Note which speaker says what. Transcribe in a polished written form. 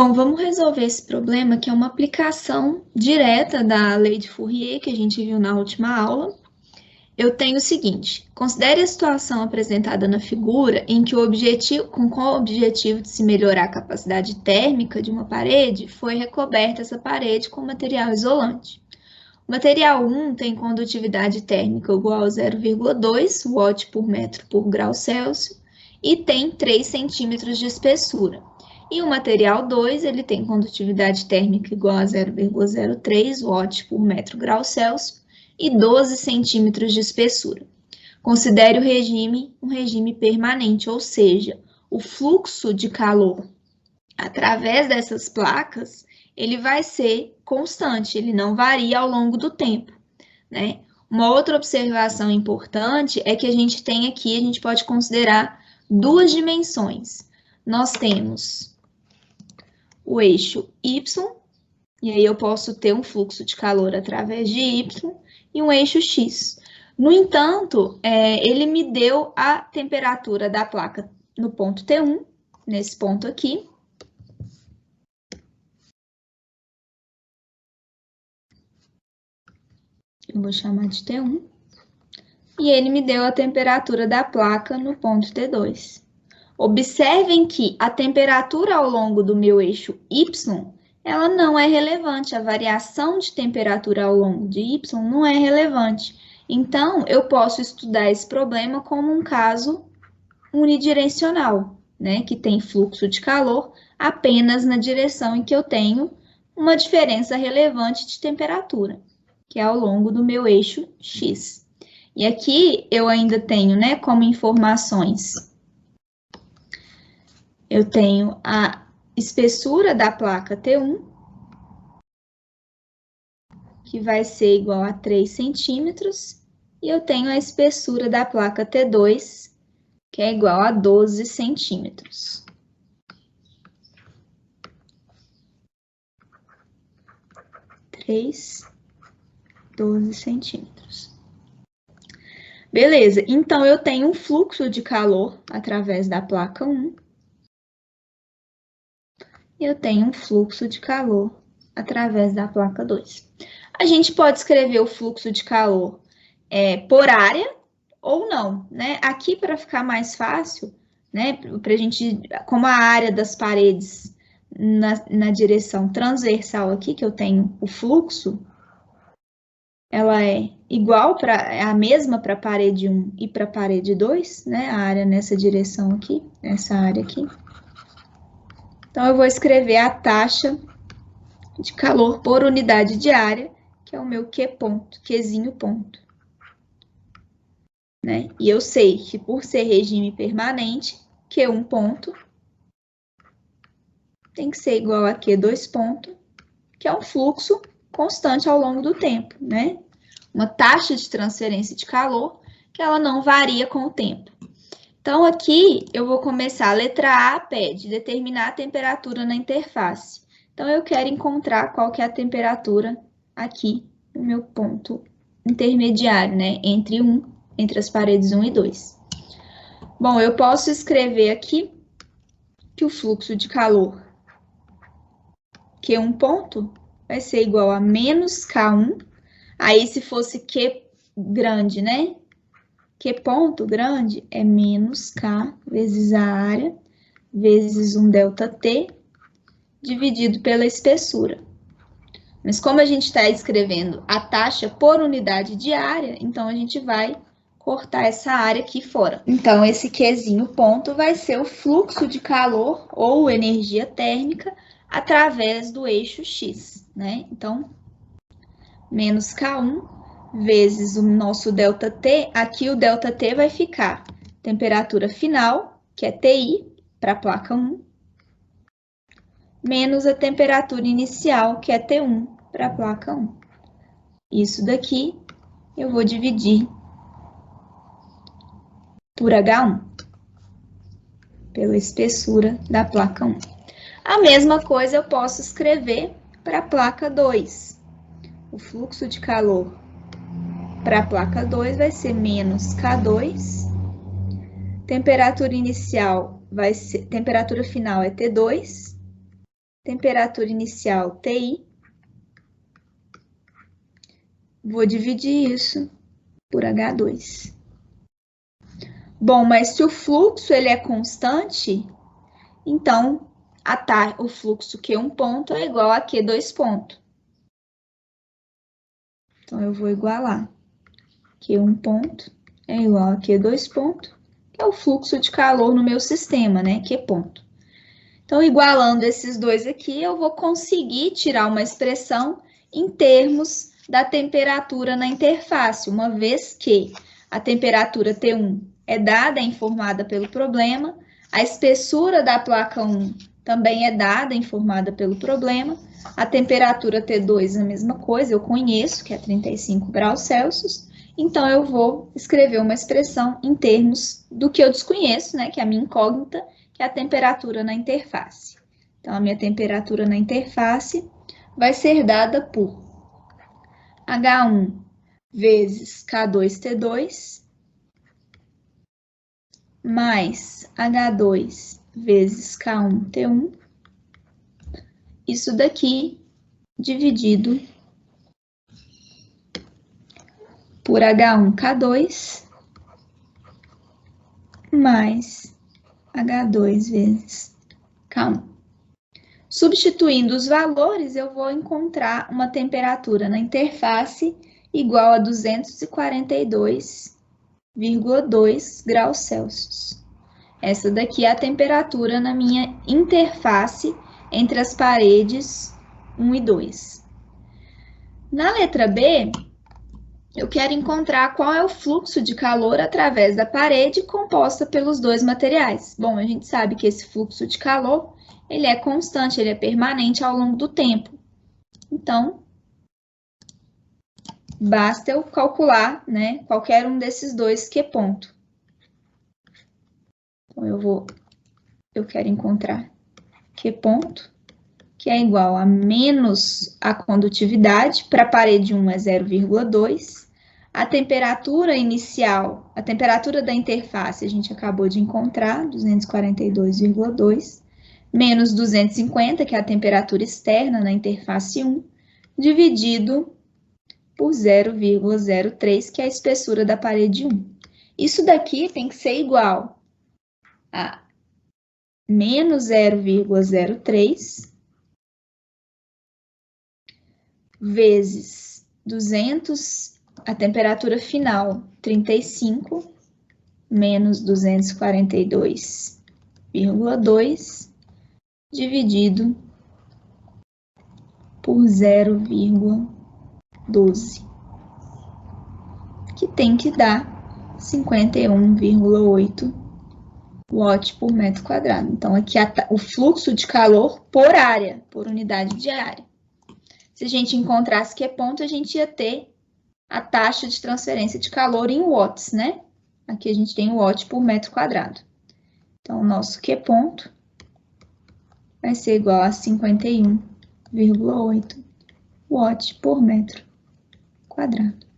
Speaker 1: Bom, vamos resolver esse problema, que é uma aplicação direta da lei de Fourier, que a gente viu na última aula. Eu tenho o seguinte: considere a situação apresentada na figura em que com o objetivo de se melhorar a capacidade térmica de uma parede, foi recoberta essa parede com material isolante. O material 1 tem condutividade térmica igual a 0,2 watt por metro por grau Celsius e tem 3 centímetros de espessura. E o material 2, ele tem condutividade térmica igual a 0,03 watt por metro grau Celsius e 12 centímetros de espessura. Considere o regime um regime permanente, ou seja, o fluxo de calor através dessas placas, ele vai ser constante, ele não varia ao longo do tempo, né? Uma outra observação importante é que a gente tem aqui, a gente pode considerar duas dimensões. Nós temos o eixo Y, e aí eu posso ter um fluxo de calor através de Y, e um eixo X. No entanto, ele me deu a temperatura da placa no ponto T1, nesse ponto aqui. Eu vou chamar de T1. E ele me deu a temperatura da placa no ponto T2. Observem que a temperatura ao longo do meu eixo Y, ela não é relevante. A variação de temperatura ao longo de Y não é relevante. Então, eu posso estudar esse problema como um caso unidirecional, né? Que tem fluxo de calor apenas na direção em que eu tenho uma diferença relevante de temperatura, que é ao longo do meu eixo X. E aqui eu ainda tenho, né, como informações, eu tenho a espessura da placa T1, que vai ser igual a 3 centímetros, e eu tenho a espessura da placa T2, que é igual a 12 centímetros. Três, 12 centímetros. Beleza, então eu tenho um fluxo de calor através da placa 1. E eu tenho um fluxo de calor através da placa 2. A gente pode escrever o fluxo de calor por área ou não, né? Aqui, para ficar mais fácil, né? Pra gente, como a área das paredes na direção transversal aqui, que eu tenho o fluxo, ela é igual é a mesma para a parede 1 e para a parede 2, né? A área nessa direção aqui, essa área aqui. Então, eu vou escrever a taxa de calor por unidade de área, que é o meu Q ponto, Qzinho ponto. Né? E eu sei que por ser regime permanente, Q1 ponto tem que ser igual a Q2 ponto, que é um fluxo constante ao longo do tempo, né? Uma taxa de transferência de calor que ela não varia com o tempo. Então, aqui eu vou começar. A letra A pede determinar a temperatura na interface. Então, eu quero encontrar qual que é a temperatura aqui no meu ponto intermediário, né? Entre as paredes 1 e 2. Bom, eu posso escrever aqui que o fluxo de calor Q1 ponto vai ser igual a menos K1. Aí, se fosse Q grande, né? Q ponto grande é menos K vezes a área, vezes um ΔT, dividido pela espessura. Mas como a gente está escrevendo a taxa por unidade de área, então a gente vai cortar essa área aqui fora. Então, esse Qzinho ponto vai ser o fluxo de calor ou energia térmica através do eixo X, né? Então, menos K1 vezes o nosso ΔT, aqui o ΔT vai ficar temperatura final, que é TI, para a placa 1, menos a temperatura inicial, que é T1, para a placa 1. Isso daqui eu vou dividir por H1, pela espessura da placa 1. A mesma coisa eu posso escrever para a placa 2. O fluxo de calor para a placa 2 vai ser menos K2. Temperatura inicial vai ser, temperatura final é T2, temperatura inicial TI, vou dividir isso por H2. Bom, mas se o fluxo ele é constante, então o fluxo Q1 ponto é igual a Q2 ponto. Então, eu vou igualar. Q1 ponto é igual a Q2 ponto, que é o fluxo de calor no meu sistema, né? Q ponto. Então, igualando esses dois aqui, eu vou conseguir tirar uma expressão em termos da temperatura na interface, uma vez que a temperatura T1 é dada, é informada pelo problema, a espessura da placa 1 também é dada, informada pelo problema, a temperatura T2 é a mesma coisa, eu conheço, que é 35 graus Celsius, então eu vou escrever uma expressão em termos do que eu desconheço, né, que é a minha incógnita, que é a temperatura na interface. Então, a minha temperatura na interface vai ser dada por H1 vezes K2T2 mais H2 vezes K1T1. Isso daqui dividido por H1K2 mais H2 vezes K1. Substituindo os valores, eu vou encontrar uma temperatura na interface igual a 242,2 graus Celsius. Essa daqui é a temperatura na minha interface entre as paredes 1 e 2. Na letra B, eu quero encontrar qual é o fluxo de calor através da parede composta pelos dois materiais. Bom, a gente sabe que esse fluxo de calor ele é constante, ele é permanente ao longo do tempo. Então, basta eu calcular, né, qualquer um desses dois Q ponto. Então, eu quero encontrar Q ponto, que é igual a menos a condutividade, para a parede 1 é 0,2. A temperatura inicial, a temperatura da interface, a gente acabou de encontrar, 242,2. Menos 250, que é a temperatura externa na interface 1, dividido por 0,03, que é a espessura da parede 1. Isso daqui tem que ser igual a menos 0,03 vezes 200, a temperatura final, 35, menos 242,2, dividido por 0,12, que tem que dar 51,8 watts por metro quadrado. Então, aqui o fluxo de calor por área, por unidade de área. Se a gente encontrasse Q ponto, a gente ia ter a taxa de transferência de calor em watts, né? Aqui a gente tem o watt por metro quadrado. Então, o nosso Q ponto vai ser igual a 51,8 watts por metro quadrado.